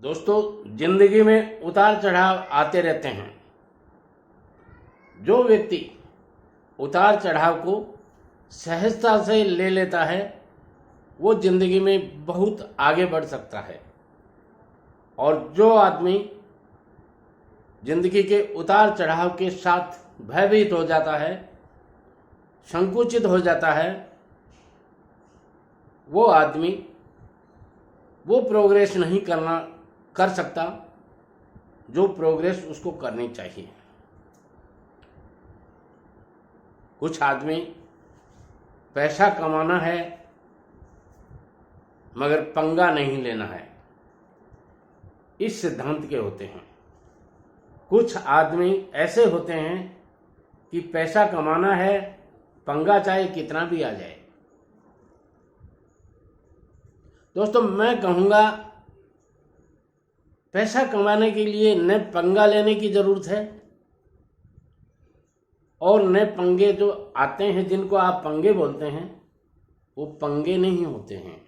दोस्तों, जिंदगी में उतार चढ़ाव आते रहते हैं। जो व्यक्ति उतार चढ़ाव को सहजता से ले लेता है वो जिंदगी में बहुत आगे बढ़ सकता है। और जो आदमी जिंदगी के उतार चढ़ाव के साथ भयभीत हो जाता है, संकुचित हो जाता है, वो आदमी वो प्रोग्रेस नहीं कर सकता जो प्रोग्रेस उसको करनी चाहिए। कुछ आदमी पैसा कमाना है मगर पंगा नहीं लेना है, इस सिद्धांत के होते हैं। कुछ आदमी ऐसे होते हैं कि पैसा कमाना है, पंगा चाहे कितना भी आ जाए। दोस्तों, मैं कहूँगा पैसा कमाने के लिए न पंगा लेने की ज़रूरत है और न पंगे जो आते हैं, जिनको आप पंगे बोलते हैं, वो पंगे नहीं होते हैं,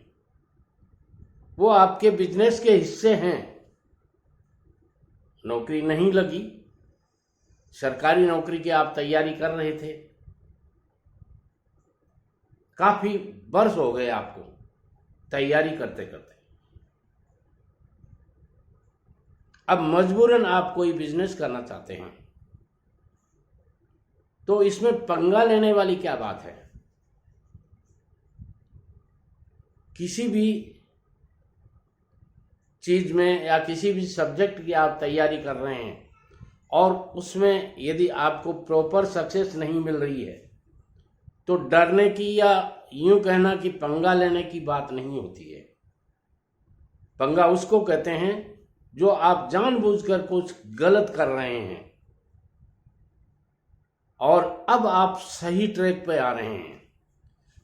वो आपके बिजनेस के हिस्से हैं। नौकरी नहीं लगी, सरकारी नौकरी की आप तैयारी कर रहे थे, काफ़ी वर्ष हो गए आपको तैयारी करते करते, अब मजबूरन आप कोई बिजनेस करना चाहते हैं, तो इसमें पंगा लेने वाली क्या बात है। किसी भी चीज में या किसी भी सब्जेक्ट की आप तैयारी कर रहे हैं और उसमें यदि आपको प्रॉपर सक्सेस नहीं मिल रही है तो डरने की या यूं कहना कि पंगा लेने की बात नहीं होती है। पंगा उसको कहते हैं जो आप जानबूझकर कुछ गलत कर रहे हैं और अब आप सही ट्रैक पे आ रहे हैं।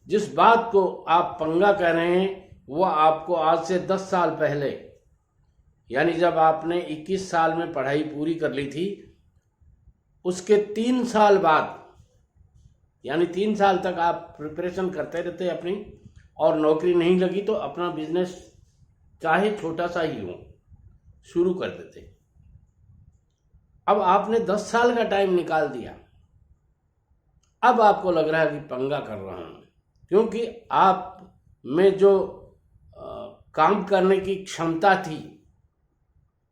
जिस बात को आप पंगा कह रहे हैं वो आपको आज से 10 साल पहले, यानी जब आपने 21 साल में पढ़ाई पूरी कर ली थी, उसके 3 साल बाद, यानी 3 साल तक आप प्रिपरेशन करते रहते अपनी और नौकरी नहीं लगी तो अपना बिजनेस चाहे छोटा सा ही हो शुरू कर देते। अब आपने 10 साल का टाइम निकाल दिया, अब आपको लग रहा है कि पंगा कर रहा हूं, क्योंकि आप में जो काम करने की क्षमता थी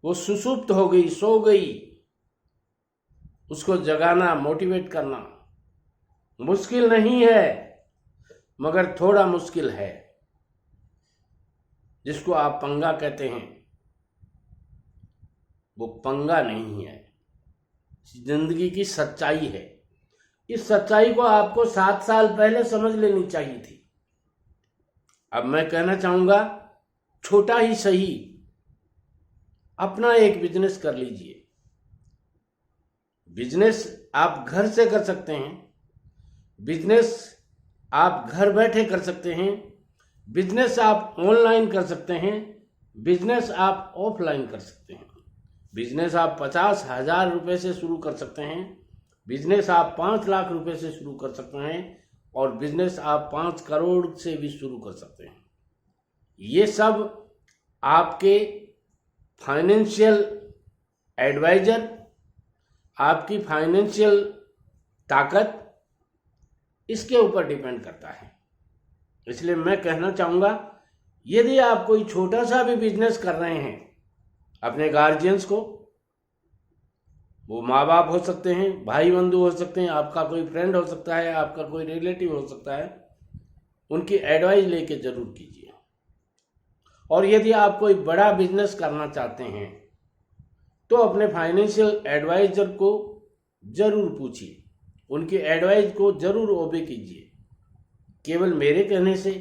वो सुसुप्त हो गई, सो गई। उसको जगाना, मोटिवेट करना मुश्किल नहीं है मगर थोड़ा मुश्किल है। जिसको आप पंगा कहते हैं वो पंगा नहीं है, जिंदगी की सच्चाई है। इस सच्चाई को आपको 7 साल पहले समझ लेनी चाहिए थी। अब मैं कहना चाहूंगा, छोटा ही सही अपना एक बिजनेस कर लीजिए। बिजनेस आप घर से कर सकते हैं, बिजनेस आप घर बैठे कर सकते हैं, बिजनेस आप ऑनलाइन कर सकते हैं, बिजनेस आप ऑफलाइन कर सकते हैं। बिजनेस आप 50,000 रुपए से शुरू कर सकते हैं, बिजनेस आप 5 लाख रुपए से शुरू कर सकते हैं और बिजनेस आप 5 करोड़ से भी शुरू कर सकते हैं। ये सब आपके फाइनेंशियल एडवाइजर, आपकी फाइनेंशियल ताकत, इसके ऊपर डिपेंड करता है। इसलिए मैं कहना चाहूँगा, यदि आप कोई छोटा सा भी बिजनेस कर रहे हैं, अपने गार्जियंस को, वो माँ बाप हो सकते हैं, भाई बंधु हो सकते हैं, आपका कोई फ्रेंड हो सकता है, आपका कोई रिलेटिव हो सकता है, उनकी एडवाइस लेके जरूर कीजिए। और यदि आप कोई बड़ा बिजनेस करना चाहते हैं तो अपने फाइनेंशियल एडवाइजर को जरूर पूछिए, उनकी एडवाइस को जरूर ओबे कीजिए। केवल मेरे कहने से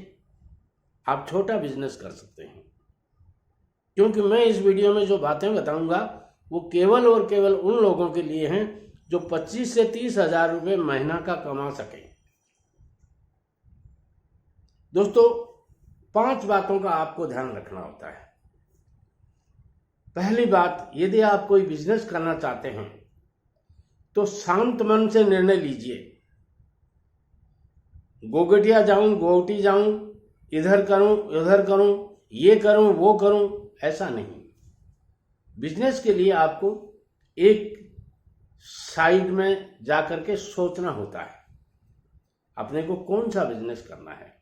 आप छोटा बिजनेस कर सकते हैं, क्योंकि मैं इस वीडियो में जो बातें बताऊंगा वो केवल और केवल उन लोगों के लिए हैं जो 25 से 30 हजार रुपये महीना का कमा सकें। दोस्तों, 5 बातों का आपको ध्यान रखना होता है। पहली बात, यदि आप कोई बिजनेस करना चाहते हैं तो शांत मन से निर्णय लीजिए। गोगटिया जाऊं, गोवटी जाऊं, इधर करूं, उधर करूं, ये करूं, वो करूं, ऐसा नहीं। बिजनेस के लिए आपको एक साइड में जाकर के सोचना होता है अपने को कौन सा बिजनेस करना है।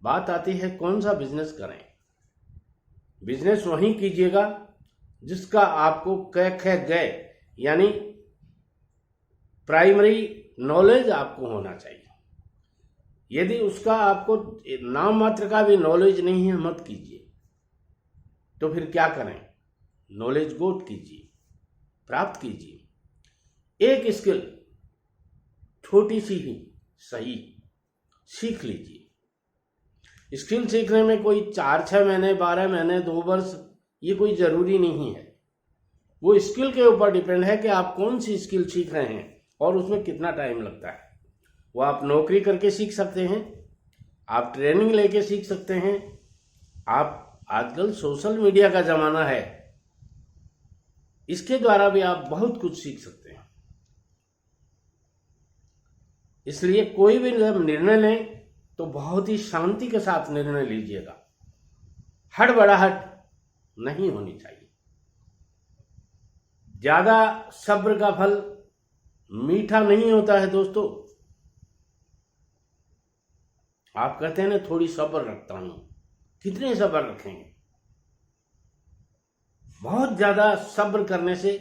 बात आती है कौन सा बिजनेस करें। बिजनेस वहीं कीजिएगा जिसका आपको गए यानी प्राइमरी नॉलेज आपको होना चाहिए। यदि उसका आपको नाम मात्र का भी नॉलेज नहीं है, मत कीजिए। तो फिर क्या करें? नॉलेज गोट कीजिए, प्राप्त कीजिए। एक स्किल छोटी सी ही सही सीख लीजिए। स्किल सीखने में कोई 4-6 महीने, 12 महीने, 2 वर्ष ये कोई जरूरी नहीं है। वो स्किल के ऊपर डिपेंड है कि आप कौन सी स्किल सीख रहे हैं और उसमें कितना टाइम लगता है। वो आप नौकरी करके सीख सकते हैं, आप ट्रेनिंग लेके सीख सकते हैं, आप आजकल सोशल मीडिया का जमाना है, इसके द्वारा भी आप बहुत कुछ सीख सकते हैं। इसलिए कोई भी जब निर्णय लें तो बहुत ही शांति के साथ निर्णय लीजिएगा। हड़बड़ाहट नहीं होनी चाहिए। ज्यादा सब्र का फल मीठा नहीं होता है दोस्तों। आप कहते हैं ना थोड़ी सब्र रखता हूं, कितने सब्र रखेंगे? बहुत ज्यादा सब्र करने से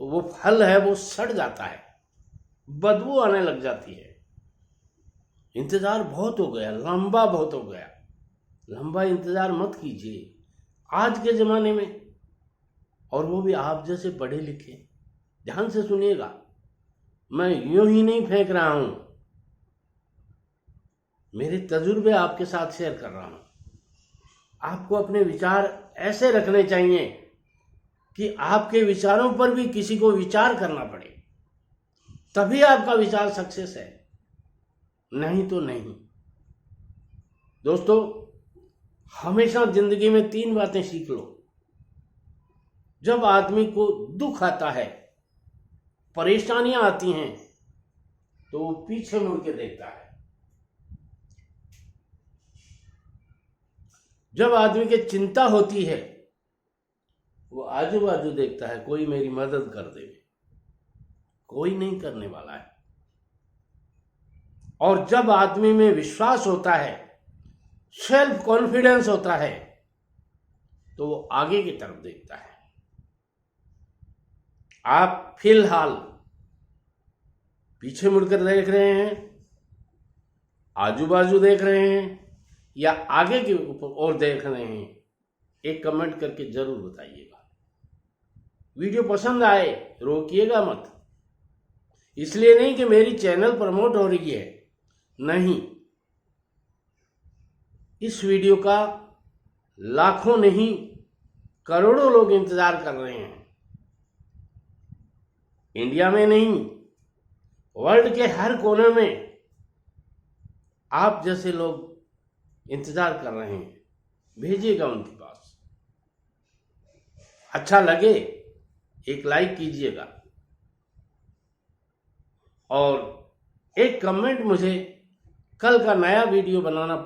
वो फल है वो सड़ जाता है, बदबू आने लग जाती है। इंतजार बहुत हो गया, लंबा बहुत हो गया, लंबा इंतजार मत कीजिए आज के जमाने में। और वो भी आप जैसे पढ़े लिखे। ध्यान से सुनिएगा, मैं यूं ही नहीं फेंक रहा हूं, मेरे तजुर्बे आपके साथ शेयर कर रहा हूं। आपको अपने विचार ऐसे रखने चाहिए कि आपके विचारों पर भी किसी को विचार करना पड़े, तभी आपका विचार सक्सेस है, नहीं तो नहीं। दोस्तों, हमेशा जिंदगी में 3 बातें सीख लो। जब आदमी को दुख आता है, परेशानियां आती हैं, तो वो पीछे मुड़ के देखता है। जब आदमी की चिंता होती है, वो आजू बाजू देखता है, कोई मेरी मदद कर दे। कोई नहीं करने वाला है। और जब आदमी में विश्वास होता है, सेल्फ कॉन्फिडेंस होता है, तो वो आगे की तरफ देखता है। आप फिलहाल पीछे मुड़कर देख रहे हैं, आजू बाजू देख रहे हैं, या आगे की ओर देख रहे हैं? एक कमेंट करके जरूर बताइएगा। वीडियो पसंद आए रोकिएगा मत। इसलिए नहीं कि मेरी चैनल प्रमोट हो रही है, नहीं, इस वीडियो का लाखों नहीं करोड़ों लोग इंतजार कर रहे हैं। इंडिया में नहीं, वर्ल्ड के हर कोने में आप जैसे लोग इंतजार कर रहे हैं। भेजिएगा उनके पास। अच्छा लगे एक लाइक कीजिएगा और एक कमेंट। मुझे कल का नया वीडियो बनाना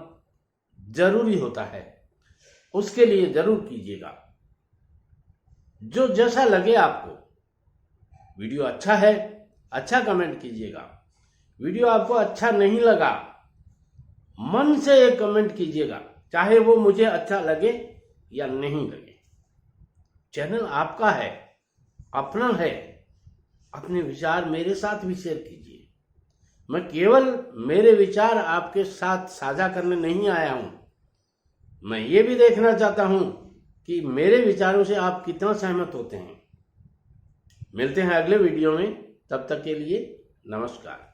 जरूरी होता है, उसके लिए जरूर कीजिएगा। जो जैसा लगे आपको, वीडियो अच्छा है, अच्छा कमेंट कीजिएगा। वीडियो आपको अच्छा नहीं लगा, मन से एक कमेंट कीजिएगा, चाहे वो मुझे अच्छा लगे या नहीं लगे। चैनल आपका है, अपना है। अपने विचार मेरे साथ भी शेयर कीजिए। मैं केवल मेरे विचार आपके साथ साझा करने नहीं आया हूं, मैं ये भी देखना चाहता हूं कि मेरे विचारों से आप कितना सहमत होते हैं। मिलते हैं अगले वीडियो में, तब तक के लिए नमस्कार।